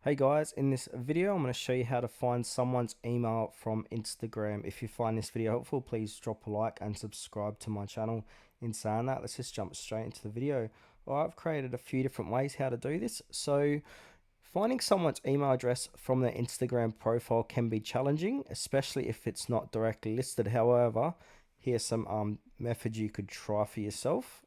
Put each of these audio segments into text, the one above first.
Hey guys, in this video I'm going to show you how to find someone's email from Instagram. If you find this video helpful, please drop a like and subscribe to my channel. In saying that, let's just jump straight into the video. Well, I've created a few different ways how to do this. So finding someone's email address from their Instagram profile can be challenging, especially if it's not directly listed. However, here's some methods you could try for yourself.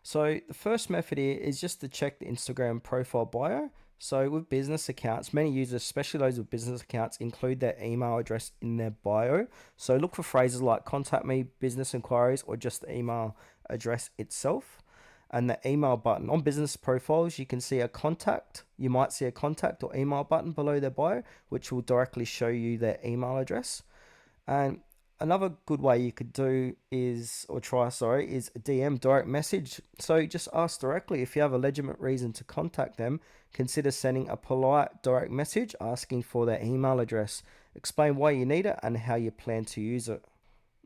So the first method here is just to check the Instagram profile bio. So with business accounts, many users, especially those with business accounts, include their email address in their bio. So look for phrases like contact me, business inquiries, or just the email address itself. And the email button on business profiles, you can see a contact. You might see a contact or email button below their bio, which will directly show you their email address. And another good way you could do is, or try, sorry, is DM, direct message. So just ask directly. If you have a legitimate reason to contact them, consider sending a polite direct message asking for their email address. Explain why you need it and how you plan to use it.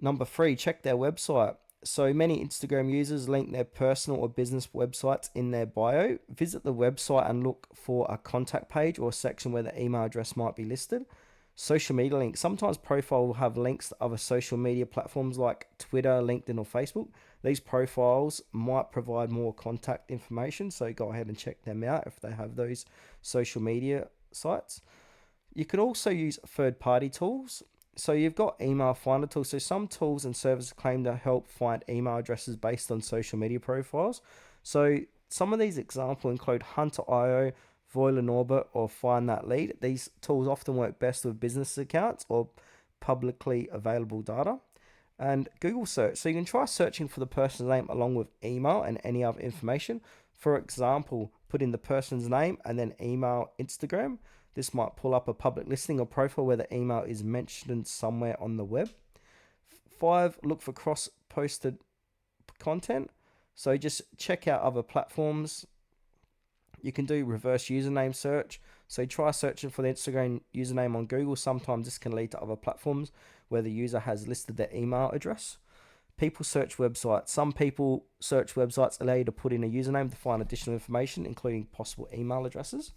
Number 3, check their website. So many Instagram users link their personal or business websites in their bio. Visit the website and look for a contact page or a section where the email address might be listed. Social media links. Sometimes profile will have links to other social media platforms like Twitter, LinkedIn, or Facebook. These profiles might provide more contact information, so go ahead and check them out if they have those social media sites. You could also use third-party tools. So you've got email finder tools. So some tools and services claim to help find email addresses based on social media profiles. So some of these examples include Hunter.io, Voiler or Find That Lead. These tools often work best with business accounts or publicly available data. And Google search. So you can try searching for the person's name along with email and any other information. For example, put in the person's name and then email Instagram. This might pull up a public listing or profile where the email is mentioned somewhere on the web. 5, look for cross-posted content. So just check out other platforms. You can do reverse username search. So try searching for the Instagram username on Google. Sometimes this can lead to other platforms where the user has listed their email address. People search websites. Some people search websites allow you to put in a username to find additional information, including possible email addresses.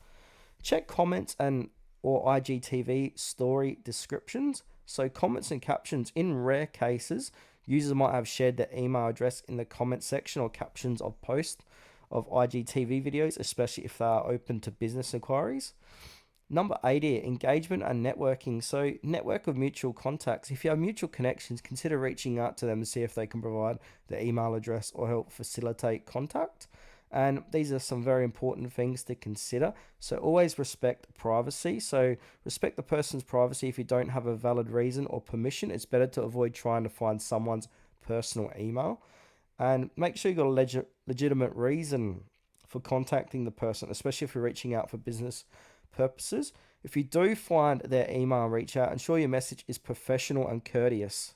Check comments and or IGTV story descriptions. So comments and captions, in rare cases, users might have shared their email address in the comment section or captions of posts of IGTV videos, especially if they are open to business inquiries. Number 8 here, engagement and networking. So network with mutual contacts. If you have mutual connections, consider reaching out to them to see if they can provide the email address or help facilitate contact. And these are some very important things to consider. So always respect privacy. So respect the person's privacy. If you don't have a valid reason or permission, it's better to avoid trying to find someone's personal email. And make sure you've got a legitimate reason for contacting the person, especially if you're reaching out for business purposes. If you do find their email and reach out, ensure your message is professional and courteous.